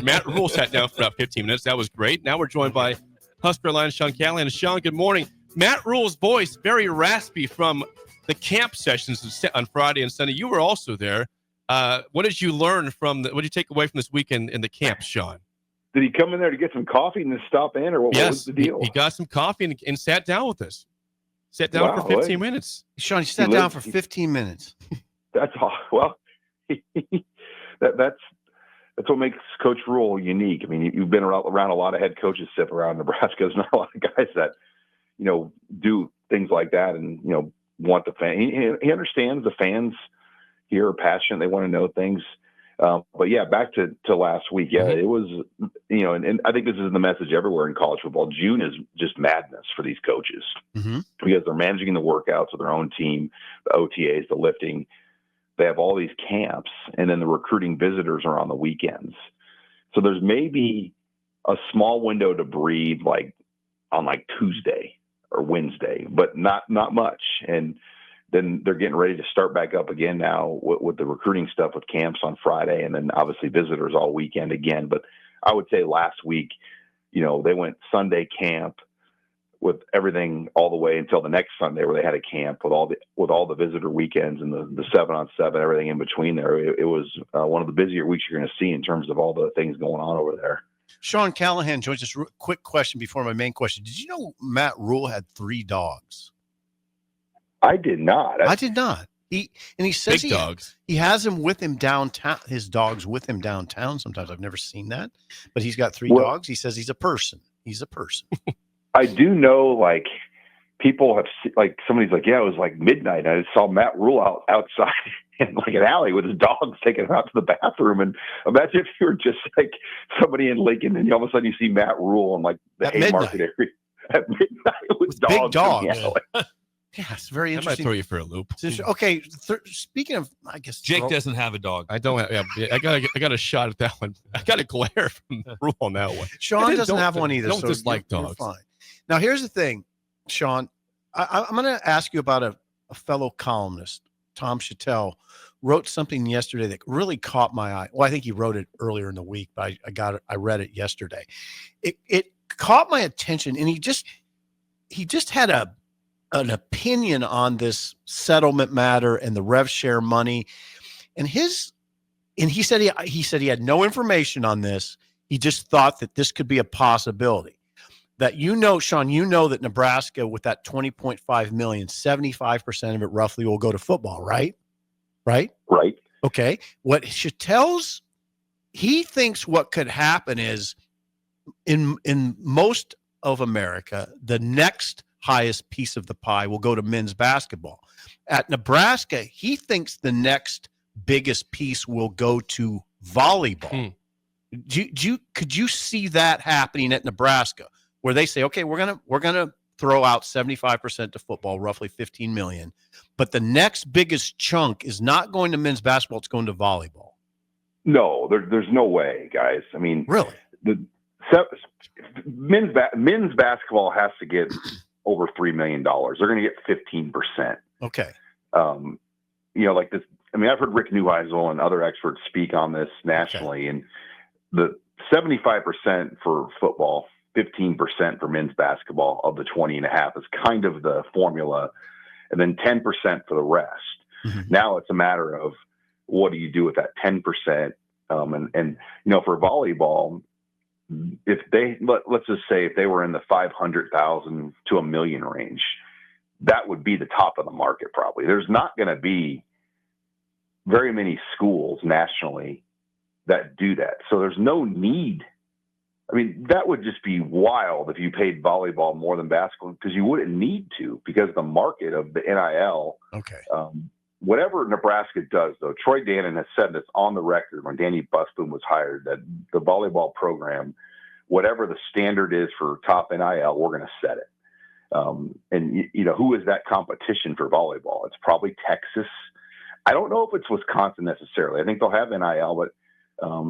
Matt Rhule sat down for about 15 minutes. That was great. Now we're joined by HuskerOnline's Sean Callahan. Sean, good morning. Matt Rhule's voice, very raspy from the camp sessions on Friday and Sunday. You were also there. What did you learn what did you take away from this weekend in the camp, Sean? Did he come in there to get some coffee and then stop in, or what was the deal? He got some coffee and sat down with us. Sat down for 15 minutes. Sean, he sat down for 15 minutes. That's all. Well, that's what makes Coach Rhule unique. I mean, you've been around a lot of head coaches sit around Nebraska. There's not a lot of guys that, do things like that and, want the fan. He understands the fans here are passionate. They want to know things. But yeah, back to last week. Yeah, it was, and I think this is the message everywhere in college football. June is just madness for these coaches because they're managing the workouts of their own team, the OTAs, the lifting. They have all these camps, and then the recruiting visitors are on the weekends. So there's maybe a small window to breathe, on Tuesday or Wednesday, but not much. And then they're getting ready to start back up again now with the recruiting stuff with camps on Friday, and then obviously visitors all weekend again. But I would say last week, they went Sunday camp with everything all the way until the next Sunday where they had a camp with all the visitor weekends and the 7-on-7, everything in between there. It was one of the busier weeks you're going to see in terms of all the things going on over there. Sean Callahan joins us. Quick question before my main question. Did you know Matt Rhule had 3 dogs? I did not. I did not. He says he has him with him downtown. His dogs with him downtown. Sometimes I've never seen that, but he's got 3 dogs. He says he's a person. I do know, people have somebody's yeah, it was midnight. I saw Matt Rhule outside in an alley with his dogs taking him out to the bathroom. And imagine if you were just somebody in Lincoln and all of a sudden you see Matt Rhule in the Haymarket area at midnight with dogs. Big dogs. Yeah, it's very interesting. I might throw you for a loop. Okay, speaking of, I guess Jake doesn't have a dog. I don't have. Yeah, I got a shot at that one. I got a glare from Rhule on that one. Sean doesn't have one either. Don't dislike dogs. Fine. Now, here's the thing, Sean. I'm going to ask you about a fellow columnist, Tom Chattel, wrote something yesterday that really caught my eye. Well, I think he wrote it earlier in the week, but I read it yesterday. It caught my attention, and he just had an opinion on this settlement matter and the rev share money. And he said he had no information on this. He just thought that this could be a possibility. That Sean, that Nebraska with that $20.5 million, 75% of it roughly will go to football, right? Right. Okay. What he thinks what could happen is in most of America, the next highest piece of the pie will go to men's basketball. At Nebraska, he thinks the next biggest piece will go to volleyball. Could you see that happening at Nebraska, where they say, okay, we're gonna throw out 75% to football, roughly $15 million, but the next biggest chunk is not going to men's basketball; it's going to volleyball? No, there's no way, guys. I mean, really, men's basketball has to get over $3 million. They're going to get 15%. Okay. Like this. I mean, I've heard Rick Neuheisel and other experts speak on this nationally, and the 75% for football, 15% for men's basketball of the 20.5 is kind of the formula, and then 10% for the rest. Mm-hmm. Now it's a matter of what do you do with that 10%? And for volleyball, if let's just say if they were in the 500,000 to $1 million range, that would be the top of the market. Probably there's not going to be very many schools nationally that do that. So there's no need. I mean, that would just be wild if you paid volleyball more than basketball, because you wouldn't need to, because the market of the NIL. Okay. Whatever Nebraska does, though, Troy Dannon has said this on the record when Danny Busboom was hired, that the volleyball program, whatever the standard is for top NIL, we're going to set it. And who is that competition for volleyball? It's probably Texas. I don't know if it's Wisconsin necessarily. I think they'll have NIL, but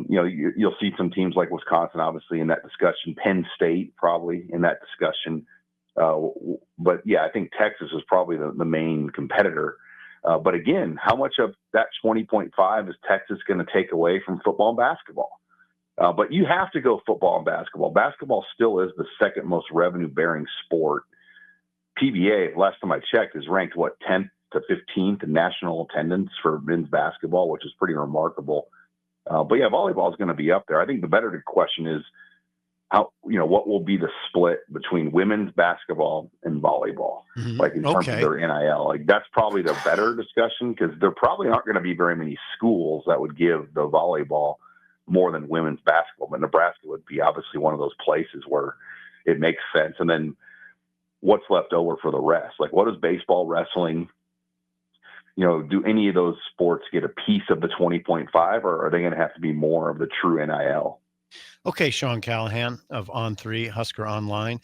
you'll see some teams like Wisconsin, obviously, in that discussion. Penn State probably in that discussion. But yeah, I think Texas is probably the main competitor. But again, how much of that 20.5 is Texas going to take away from football and basketball? But you have to go football and basketball. Basketball still is the second most revenue-bearing sport. PBA, last time I checked, is ranked, 10th to 15th in national attendance for men's basketball, which is pretty remarkable. But yeah, volleyball is going to be up there. I think the better question is what will be the split between women's basketball and volleyball, like in terms of their NIL. Like that's probably the better discussion because there probably aren't going to be very many schools that would give the volleyball more than women's basketball. But Nebraska would be obviously one of those places where it makes sense. And then what's left over for the rest? Like what is baseball, wrestling? Do any of those sports get a piece of the 20.5, or are they going to have to be more of the true NIL? Okay, Sean Callahan of On3, Husker Online.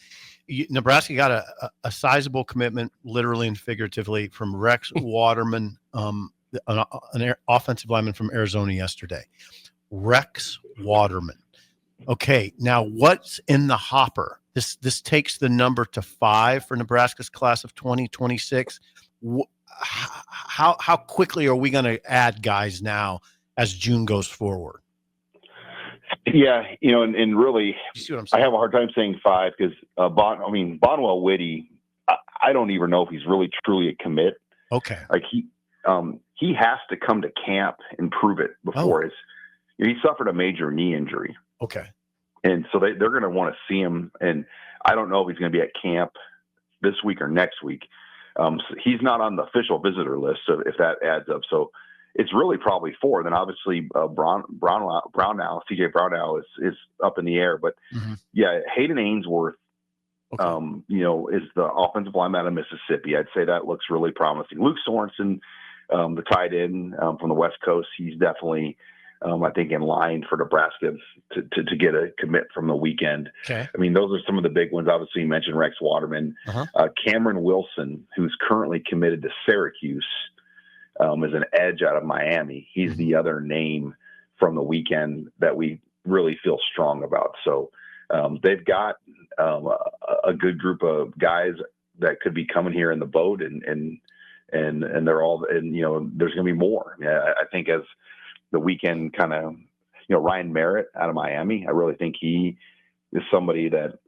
Nebraska got a sizable commitment, literally and figuratively, from Rex Waterman, an offensive lineman from Arizona yesterday. Rex Waterman. Okay, now what's in the hopper? This takes the number to 5 for Nebraska's class of 2026. How quickly are we going to add guys now as June goes forward? Yeah, and really, you see what I'm saying? I have a hard time saying 5 because Bonwell Whitty, I don't even know if he's really truly a commit. Okay, like he has to come to camp and prove it before he suffered a major knee injury. Okay, and so they're going to want to see him, and I don't know if he's going to be at camp this week or next week. So he's not on the official visitor list, so if that adds up. So it's really probably 4. Then obviously Brownell, CJ Brownell is up in the air. But yeah, Hayden Ainsworth, is the offensive lineman out of Mississippi. I'd say that looks really promising. Luke Sorensen, the tight end from the West Coast, he's definitely, I think, in line for Nebraska to get a commit from the weekend. Okay. I mean, those are some of the big ones. Obviously, you mentioned Rex Waterman. Cameron Wilson, who's currently committed to Syracuse, is an edge out of Miami. He's the other name from the weekend that we really feel strong about. So they've got a good group of guys that could be coming here in the boat, and they're all, and there's going to be more. I think as the weekend kind of, Ryan Merritt out of Miami, I really think he is somebody that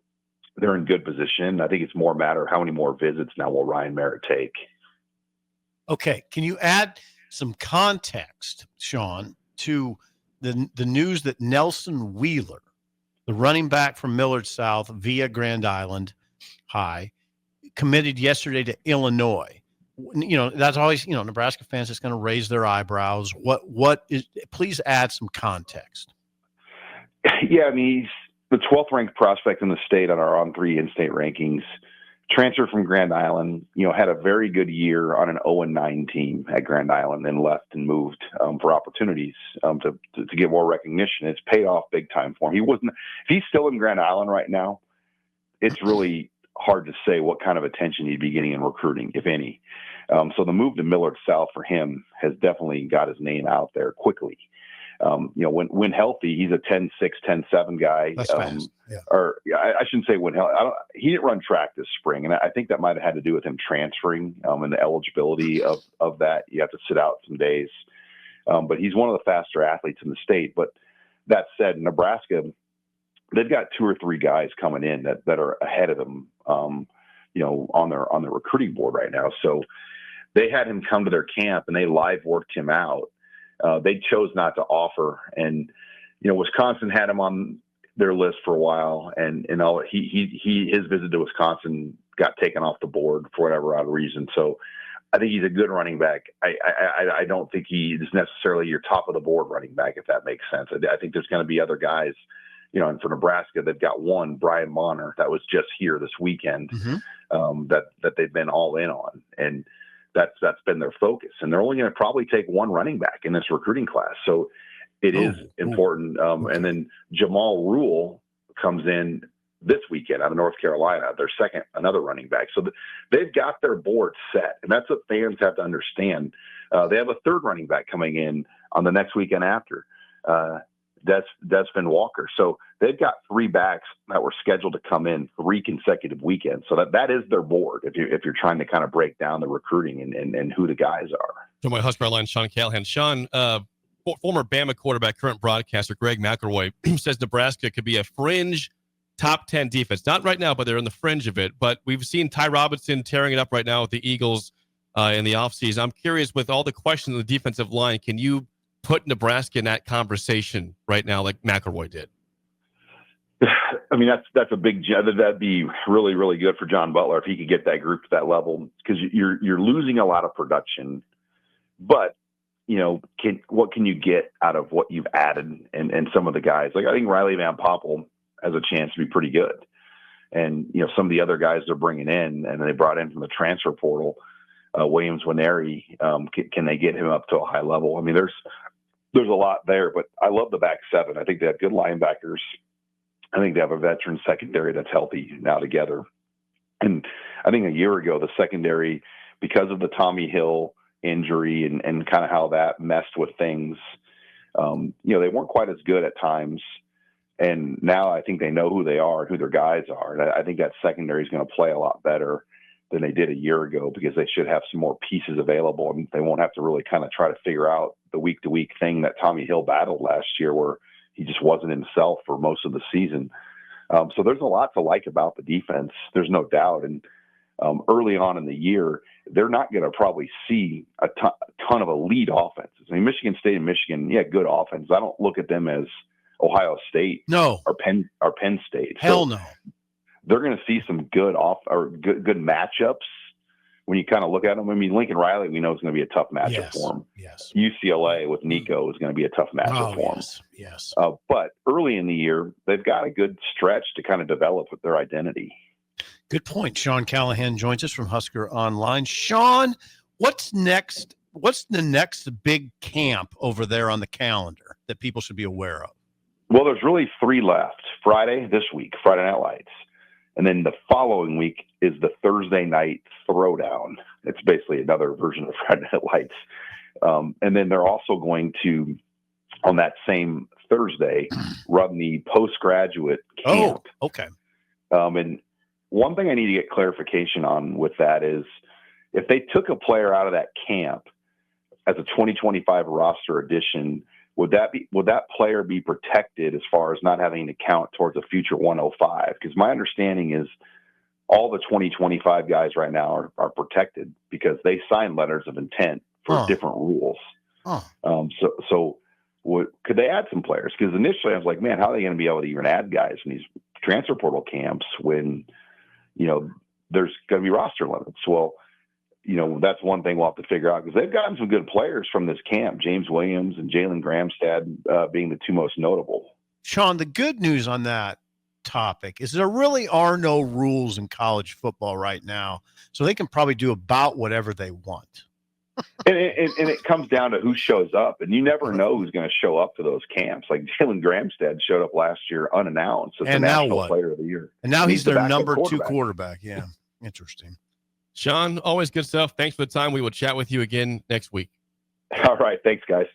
they're in good position. I think it's more a matter of how many more visits now will Ryan Merritt take. Okay. Can you add some context, Sean, to the news that Nelson Wheeler, the running back from Millard South via Grand Island High, committed yesterday to Illinois? That's always, Nebraska fans is going to raise their eyebrows. What is, please add some context. Yeah. I mean, he's the 12th ranked prospect in the state on our On3 in-state rankings, transferred from Grand Island, had a very good year on an 0-9 team at Grand Island, then left and moved for opportunities to get more recognition. It's paid off big time for him. If he's still in Grand Island right now, it's really hard to say what kind of attention he'd be getting in recruiting, if any. So the move to Millard South for him has definitely got his name out there quickly. When healthy, he's a 10-6, 10-7 guy. That's fast. Yeah. Or I shouldn't say when healthy. He didn't run track this spring, and I think that might have had to do with him transferring and the eligibility of that. You have to sit out some days. But he's one of the faster athletes in the state. But that said, Nebraska, they've got 2 or 3 guys coming in that are ahead of them, on their recruiting board right now. So they had him come to their camp and they live worked him out. They chose not to offer, and Wisconsin had him on their list for a while, and all his visit to Wisconsin got taken off the board for whatever odd reason. So I think he's a good running back. I don't think he is necessarily your top of the board running back, if that makes sense. I think there's going to be other guys, and for Nebraska, they've got one, Brian Monner, that was just here this weekend, that they've been all in on, and that's been their focus. And they're only going to probably take one running back in this recruiting class, so it is important. And then Jamal Rhule comes in this weekend out of North Carolina, their second, another running back. So they've got their board set, and that's what fans have to understand. They have a third running back coming in on the next weekend after, Desmond Walker. So they've got 3 backs that were scheduled to come in 3 consecutive weekends. So that is their board if you're trying to kind of break down the recruiting and who the guys are. So my Husker Online, Sean Callahan. Sean, former Bama quarterback, current broadcaster Greg McElroy says Nebraska could be a fringe top 10 defense. Not right now, but they're in the fringe of it. But we've seen Ty Robinson tearing it up right now with the Eagles in the offseason. I'm curious, with all the questions on the defensive line, can you put Nebraska in that conversation right now like McElroy did? I mean, that's a big job. That'd be really, really good for John Butler if he could get that group to that level, because you're losing a lot of production. But, what can you get out of what you've added and some of the guys? Like, I think Riley Van Poppel has a chance to be pretty good. And, some of the other guys they're bringing in, and they brought in from the transfer portal, Williams Winery, can they get him up to a high level? I mean, there's a lot there, but I love the back seven. I think they have good linebackers. I think they have a veteran secondary that's healthy now together. And I think a year ago, the secondary, because of the Tommy Hill injury and kind of how that messed with things, they weren't quite as good at times. And now I think they know who they are and who their guys are. And I think that secondary is going to play a lot better than they did a year ago, because they should have some more pieces available. And they won't have to really kind of try to figure out the week-to-week thing that Tommy Hill battled last year, where he just wasn't himself for most of the season. So there's a lot to like about the defense. There's no doubt. And early on in the year, they're not going to probably see a ton of elite offenses. I mean, Michigan State and Michigan, good offense. I don't look at them as Ohio State, or Penn State. Hell no. They're going to see some good good matchups when you kind of look at them. I mean, Lincoln Riley, we know is going to be a tough matchup for him. Yes. UCLA with Nico is going to be a tough matchup for him. Yes. But early in the year, they've got a good stretch to kind of develop with their identity. Good point. Sean Callahan joins us from Husker Online. Sean, what's next? What's the next big camp over there on the calendar that people should be aware of? Well, there's really 3 left. Friday this week, Friday Night Lights. And then the following week is the Thursday night throwdown. It's basically another version of Friday Night Lights. And then they're also going to, on that same Thursday, run the postgraduate camp. Oh, okay. And one thing I need to get clarification on with that is, if they took a player out of that camp as a 2025 roster addition, would that player be protected as far as not having to count towards a future 105? Because my understanding is all the 2025 guys right now are protected because they signed letters of intent for different rules. So could they add some players? Because initially I was like, man, how are they going to be able to even add guys in these transfer portal camps when, there's going to be roster limits? Well, that's one thing we'll have to figure out, because they've gotten some good players from this camp, James Williams and Jalen Gramstad being the 2 most notable. Sean, the good news on that topic is there really are no rules in college football right now, so they can probably do about whatever they want. and it comes down to who shows up, and you never know who's going to show up to those camps. Like Jalen Gramstad showed up last year unannounced as the National Player of the Year. And now he's their number 2 quarterback. Yeah, interesting. Sean, always good stuff. Thanks for the time. We will chat with you again next week. All right. Thanks, guys.